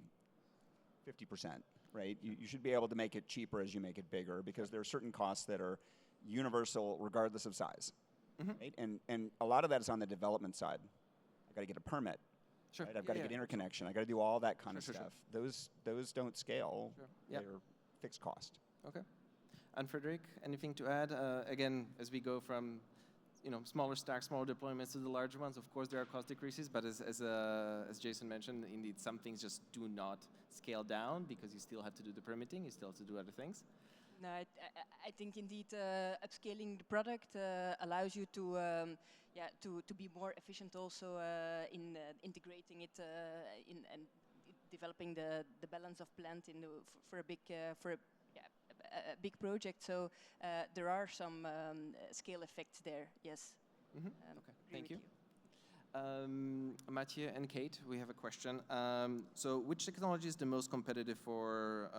50%, right? You should be able to make it cheaper as you make it bigger, because there are certain costs that are universal regardless of size, right? And a lot of that is on the development side. I got to get a permit. Sure. Right? I've got to get interconnection. I got to do all that kind of Sure. stuff. Those don't scale. Sure. Yeah. They're fixed cost. Okay. Anne-Frédérique, anything to add? Again, as we go from smaller stacks, smaller deployments to the larger ones, of course there are cost decreases, but as Jason mentioned, indeed some things just do not scale down because you still have to do the permitting, you still have to do other things. No, I think indeed upscaling the product allows you to be more efficient also in integrating it and developing the balance of plant for a big project. So there are some scale effects there. Yes. Okay. Thank you. Mathieu and Kate, we have a question. So which technology is the most competitive for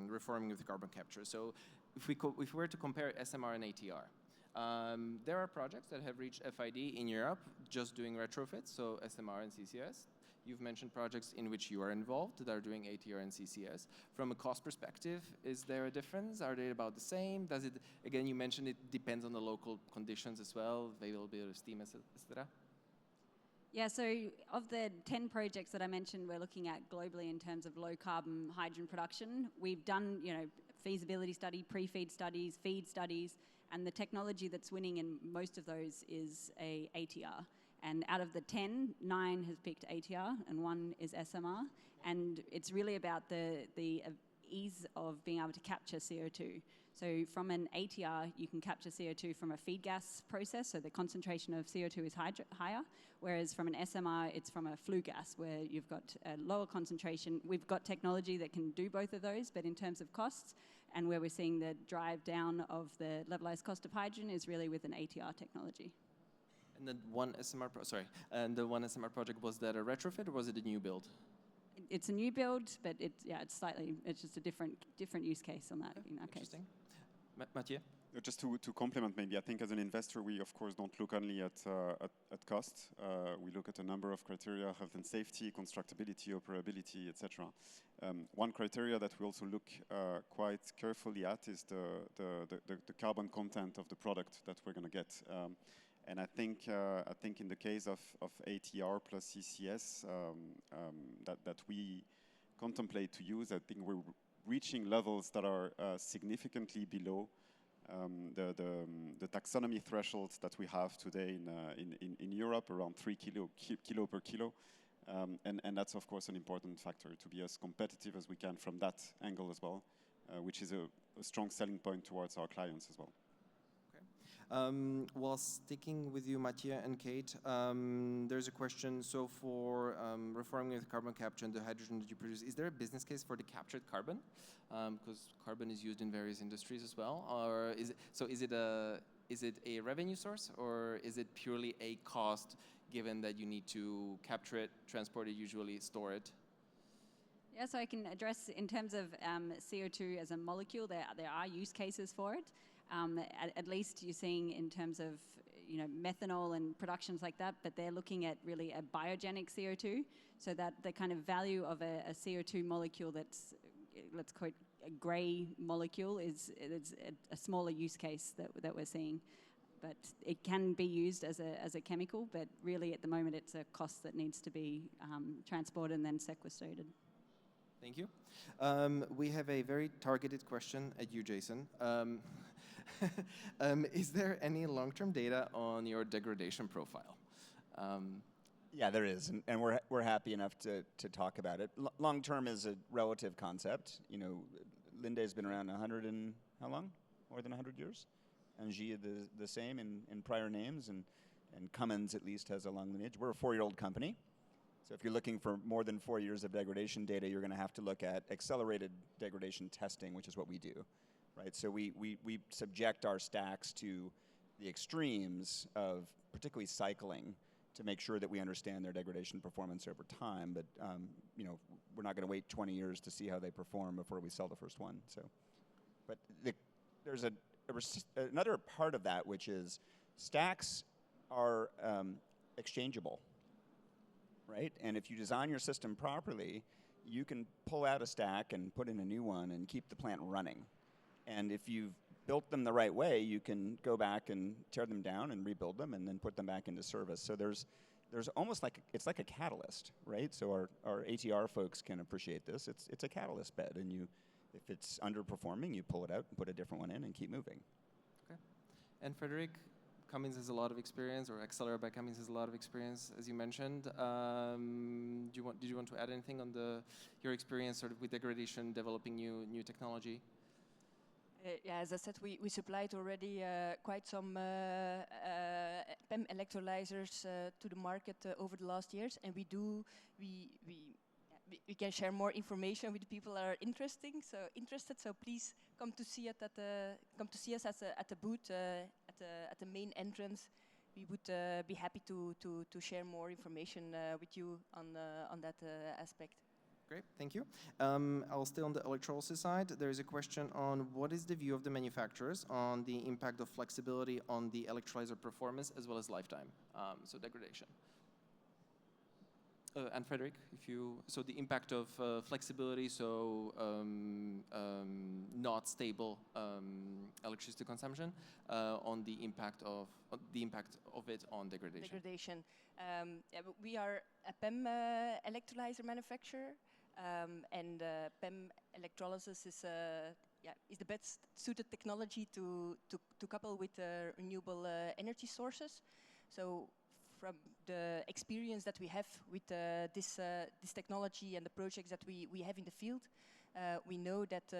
reforming with carbon capture? So if we were to compare SMR and ATR, there are projects that have reached FID in Europe just doing retrofits, so SMR and CCS. You've mentioned projects in which you are involved that are doing ATR and CCS. From a cost perspective, is there a difference? Are they about the same? Does it, again, you mentioned it depends on the local conditions as well, availability of steam, etc.? Yeah, so of the 10 projects that I mentioned we're looking at globally in terms of low carbon hydrogen production, we've done feasibility study, pre-feed studies, feed studies, and the technology that's winning in most of those is a ATR. And out of the 10, 9 has picked ATR and 1 is SMR. And it's really about the ease of being able to capture CO2. So from an ATR, you can capture CO2 from a feed gas process, so the concentration of CO2 is higher, whereas from an SMR, it's from a flue gas, where you've got a lower concentration. We've got technology that can do both of those, but in terms of costs, and where we're seeing the drive down of the levelized cost of hydrogen is really with an ATR technology. And the one SMR project, was that a retrofit or was it a new build? It's a new build, but it's just a different use case on that in that case. Interesting. Mathieu? Just to complement maybe, I think as an investor, we of course don't look only at cost. We look at a number of criteria: health and safety, constructability, operability, etc. One criteria that we also look quite carefully at is the carbon content of the product that we're going to get. And I think in the case of ATR plus CCS that we contemplate to use, I think we're reaching levels that are significantly below the taxonomy thresholds that we have today in Europe, around 3 kilo per kilo. And that's of course an important factor to be as competitive as we can from that angle as well, which is a strong selling point towards our clients as well. While sticking with you, Mathieu and Kate, there's a question. So for reforming with carbon capture and the hydrogen that you produce, is there a business case for the captured carbon? Because carbon is used in various industries as well. Or is it a revenue source, or is it purely a cost, given that you need to capture it, transport it, usually store it? Yeah, so I can address in terms of CO2 as a molecule, there are use cases for it. At least you're seeing in terms of methanol and productions like that, but they're looking at really a biogenic CO2, so that the kind of value of a CO2 molecule that's, let's call it a grey molecule, is a smaller use case that we're seeing. But it can be used as a chemical, but really at the moment it's a cost that needs to be transported and then sequestrated. Thank you. We have a very targeted question at you, Jason. Is there any long-term data on your degradation profile? Yeah, there is, and we're happy enough to talk about it. Long-term is a relative concept. Linde has been around 100 and how long? More than 100 years. ENGIE the same in prior names, and Cummins at least has a long lineage. We're a 4-year-old company. So if you're looking for more than 4 years of degradation data, you're going to have to look at accelerated degradation testing, which is what we do, right? So we subject our stacks to the extremes of particularly cycling to make sure that we understand their degradation performance over time. But we're not going to wait 20 years to see how they perform before we sell the first one. So, but there's another part of that, which is stacks are exchangeable, right? And if you design your system properly, you can pull out a stack and put in a new one and keep the plant running. And if you've built them the right way, you can go back and tear them down and rebuild them and then put them back into service. So there's almost like, it's like a catalyst, right? So our ATR folks can appreciate this. It's a catalyst bed, and if it's underperforming, you pull it out and put a different one in and keep moving. Okay. Anne-Frédérique, Cummins has a lot of experience, or Accelera by Cummins has a lot of experience, as you mentioned. Did you want to add anything on your experience sort of with degradation, developing new technology? Yeah, as I said, we supplied already quite some PEM electrolyzers to the market over the last years, and we can share more information with the people that are interested. So please come to see us at the booth at the main entrance. We would be happy to share more information with you on that aspect. Great, thank you. I'll stay on the electrolysis side. There is a question on what is the view of the manufacturers on the impact of flexibility on the electrolyzer performance as well as lifetime, so degradation. Anne-Frédérique, so the impact of flexibility, so not stable electricity consumption, on the impact of it on degradation. Degradation. Yeah, we are a PEM electrolyzer manufacturer. And PEM electrolysis is the best suited technology to couple with renewable energy sources. So from the experience that we have with this technology and the projects that we have in the field, we know that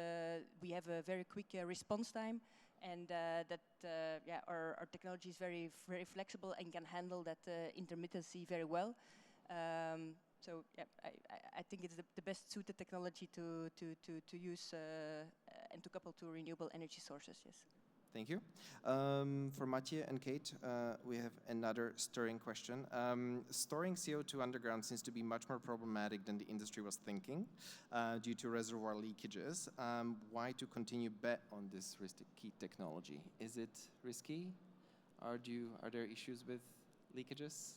we have a very quick response time, and that our technology is very flexible and can handle that intermittency very well. So yeah, I think it's the best suited technology to use and to couple to renewable energy sources, yes. Thank you. For Mathieu and Kate, we have another stirring question. Storing CO2 underground seems to be much more problematic than the industry was thinking due to reservoir leakages. Why to continue bet on this risky technology? Is it risky? Are there issues with leakages?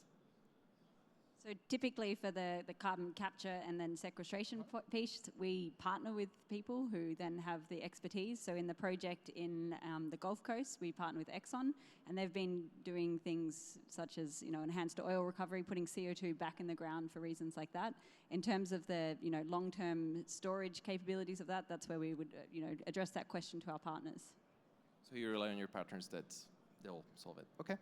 So typically for the carbon capture and then sequestration piece, we partner with people who then have the expertise. So in the project in the Gulf Coast, we partner with Exxon, and they've been doing things such as enhanced oil recovery, putting CO2 back in the ground for reasons like that. In terms of the long-term storage capabilities of that, that's where we would address that question to our partners. So you rely on your partners that they'll solve it. Okay.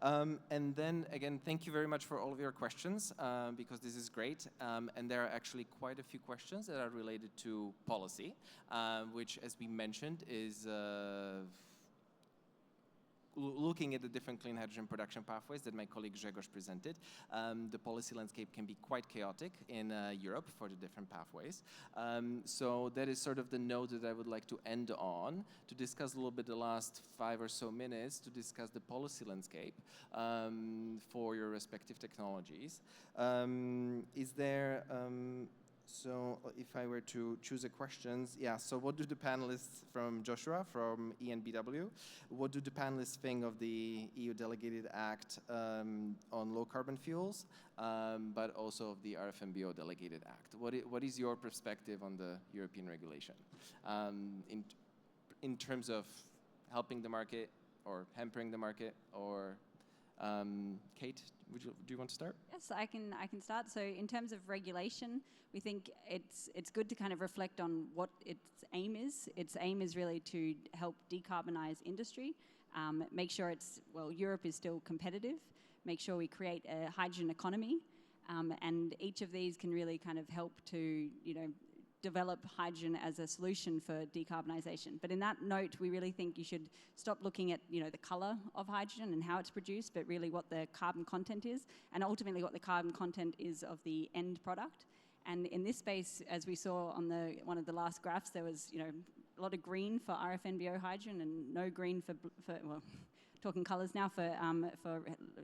And then again, thank you very much for all of your questions, because this is great. And there are actually quite a few questions that are related to policy, which, as we mentioned, is looking at the different clean hydrogen production pathways that my colleague Grzegorz presented. The policy landscape can be quite chaotic in Europe for the different pathways. So that is sort of the note that I would like to end on, to discuss a little bit the last 5 or so minutes, to discuss the policy landscape for your respective technologies. Is there... So if I were to choose a questions, yeah, so what do the panelists from Joshua, from ENBW, what do the panelists think of the EU Delegated Act on low carbon fuels, but also of the RFNBO Delegated Act? What is your perspective on the European regulation in terms of helping the market or hampering the market, or Kate, do you want to start? Yes, I can start. So in terms of regulation, we think it's good to kind of reflect on what its aim is. Its aim is really to help decarbonize industry, make sure Europe is still competitive, make sure we create a hydrogen economy, and each of these can really kind of help to, develop hydrogen as a solution for decarbonisation. But in that note, we really think you should stop looking at the colour of hydrogen and how it's produced, but really what the carbon content is, and ultimately what the carbon content is of the end product. And in this space, as we saw on one of the last graphs, there was a lot of green for RFNBO hydrogen and no green for talking colours now for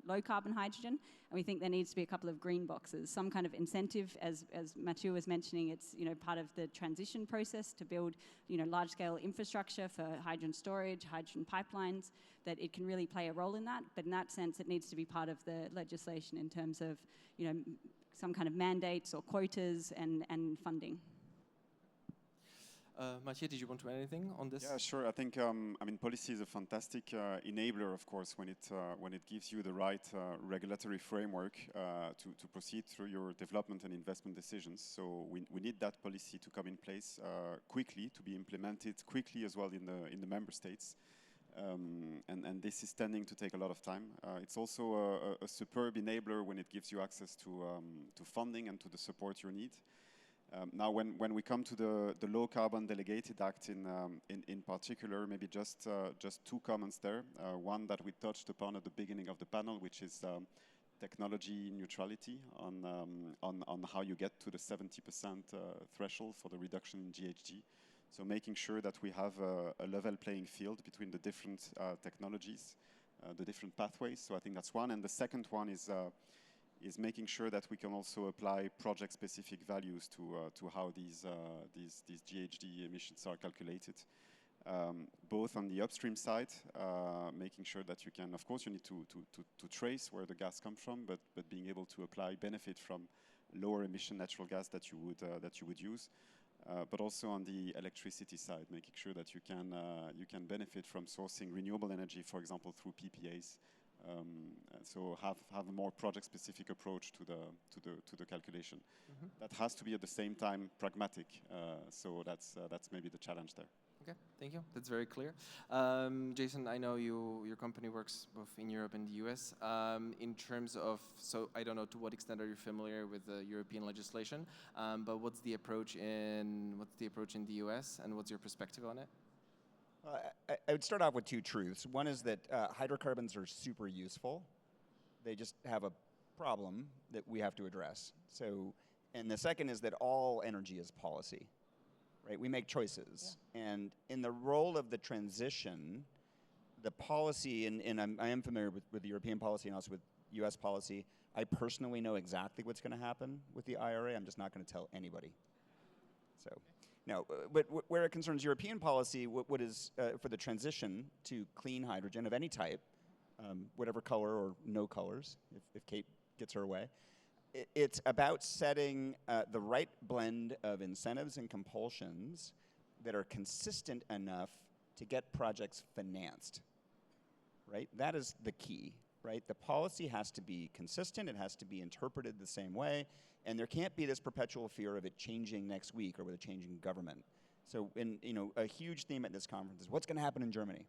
low carbon hydrogen, and we think there needs to be a couple of green boxes, some kind of incentive, as Mathieu was mentioning. It's part of the transition process to build large scale infrastructure for hydrogen storage, hydrogen pipelines, that it can really play a role in that. But in that sense, it needs to be part of the legislation in terms of some kind of mandates or quotas and funding. Mathieu, did you want to add anything on this? Yeah, sure. I think policy is a fantastic enabler, of course, when it gives you the right regulatory framework to proceed through your development and investment decisions. So we need that policy to come in place quickly, to be implemented quickly as well in the member states. And this is tending to take a lot of time. It's also a superb enabler when it gives you access to funding and to the support you need. Now, when we come to the Low Carbon Delegated Act in particular, maybe just two comments there. One that we touched upon at the beginning of the panel, which is technology neutrality on how you get to the 70% threshold for the reduction in GHG. So making sure that we have a level playing field between the different technologies, the different pathways. So I think that's one. And the second one is making sure that we can also apply project-specific values to how these GHG emissions are calculated. Both on the upstream side, making sure that you can, of course, you need to trace where the gas comes from, but being able to apply benefit from lower emission natural gas that you would use. But also on the electricity side, making sure that you can benefit from sourcing renewable energy, for example, through PPAs. So have a more project-specific approach to the calculation. Mm-hmm. That has to be at the same time pragmatic. So that's maybe the challenge there. Okay, thank you. That's very clear. Jason, I know your company works both in Europe and the US. In terms of, so I don't know to what extent are you familiar with the European legislation, but what's the approach in the US, and what's your perspective on it? I would start off with two truths. One is that hydrocarbons are super useful. They just have a problem that we have to address. So, and the second is that all energy is policy, right? We make choices. Yeah. And in the role of the transition, the policy, and I am familiar with European policy and also with US policy. I personally know exactly what's going to happen with the IRA. I'm just not going to tell anybody. So. No, but where it concerns European policy, what is for the transition to clean hydrogen of any type, whatever color or no colors, if Kate gets her way, it's about setting the right blend of incentives and compulsions that are consistent enough to get projects financed, right? That is the key, right? The policy has to be consistent, it has to be interpreted the same way, and there can't be this perpetual fear of it changing next week or with a changing government. So, a huge theme at this conference is what's going to happen in Germany?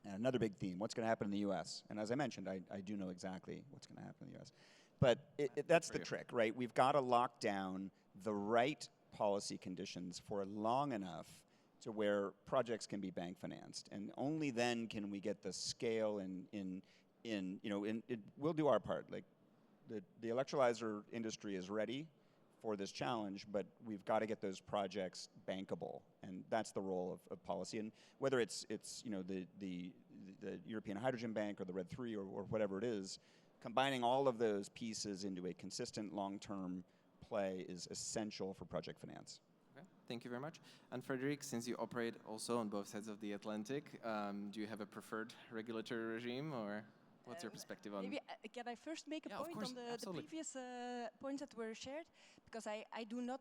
And another big theme, what's going to happen in the US? And as I mentioned, I do know exactly what's going to happen in the US. But that's the trick, right? We've got to lock down the right policy conditions for long enough to where projects can be bank financed. And only then can we get the scale we'll do our part. Like, the electrolyzer industry is ready for this challenge, but we've got to get those projects bankable, and that's the role of policy. And whether it's the European Hydrogen Bank or the RED III or whatever it is, combining all of those pieces into a consistent long-term play is essential for project finance. Okay, thank you very much. Anne-Frédérique, since you operate also on both sides of the Atlantic, do you have a preferred regulatory regime, or what's your perspective on? Maybe can I first make a point on the previous points that were shared? Because I do not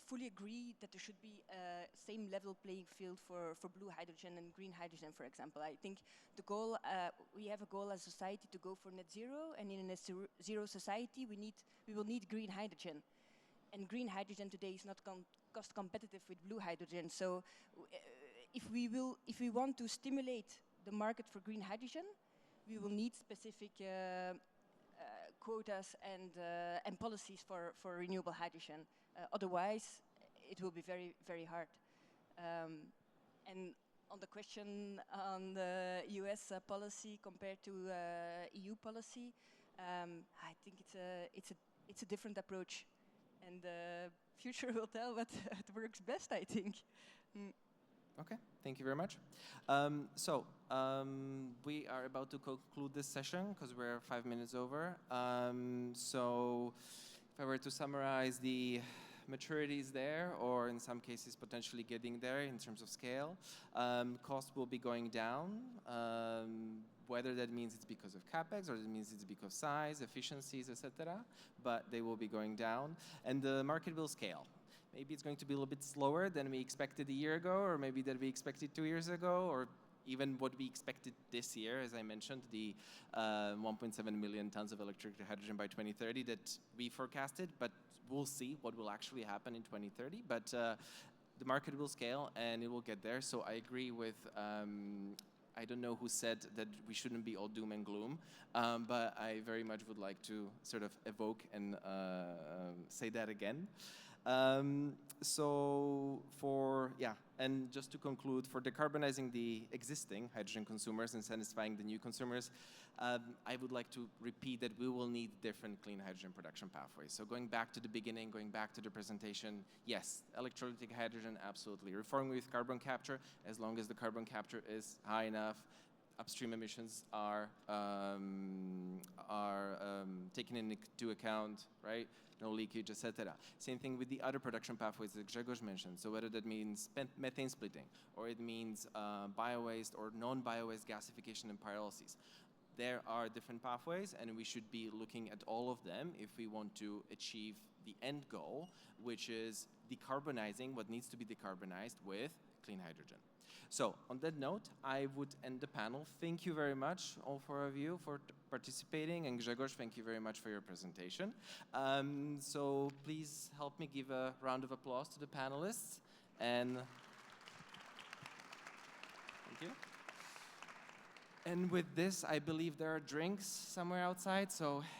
fully agree that there should be a same level playing field for blue hydrogen and green hydrogen, for example. I think the goal, we have a goal as a society to go for net zero, and in a net zero society we will need green hydrogen. And green hydrogen today is not cost competitive with blue hydrogen. So if we want to stimulate the market for green hydrogen, we will need specific quotas and policies for renewable hydrogen. Otherwise, it will be very, very hard. And on the question on the US policy compared to EU policy, I think it's a different approach, and the future will tell what works best, I think. Mm. Okay, thank you very much. We are about to conclude this session because we're 5 minutes over. So if I were to summarize, the maturity is there, or in some cases potentially getting there in terms of scale. Cost will be going down, whether that means it's because of capex or it means it's because of size, efficiencies, etc. But they will be going down, and the market will scale. Maybe it's going to be a little bit slower than we expected a year ago, or maybe that we expected 2 years ago, or even what we expected this year, as I mentioned, the 1.7 million tons of electric hydrogen by 2030 that we forecasted, but we'll see what will actually happen in 2030. But the market will scale and it will get there. So I agree with, I don't know who said that we shouldn't be all doom and gloom, but I very much would like to sort of evoke and say that again. And just to conclude, for decarbonizing the existing hydrogen consumers and satisfying the new consumers, I would like to repeat that we will need different clean hydrogen production pathways. So going back to the beginning, going back to the presentation, yes, electrolytic hydrogen, absolutely. Reforming with carbon capture, as long as the carbon capture is high enough, upstream emissions are taken into account, right? No leakage, etc. Same thing with the other production pathways that Grzegorz mentioned. So whether that means methane splitting, or it means bio-waste or non-bio-waste gasification and pyrolysis. There are different pathways, and we should be looking at all of them if we want to achieve the end goal, which is decarbonizing what needs to be decarbonized with clean hydrogen. So on that note, I would end the panel. Thank you very much, all four of you, for participating. And Grzegorz, thank you very much for your presentation. So please help me give a round of applause to the panelists. And thank you. And with this, I believe there are drinks somewhere outside. So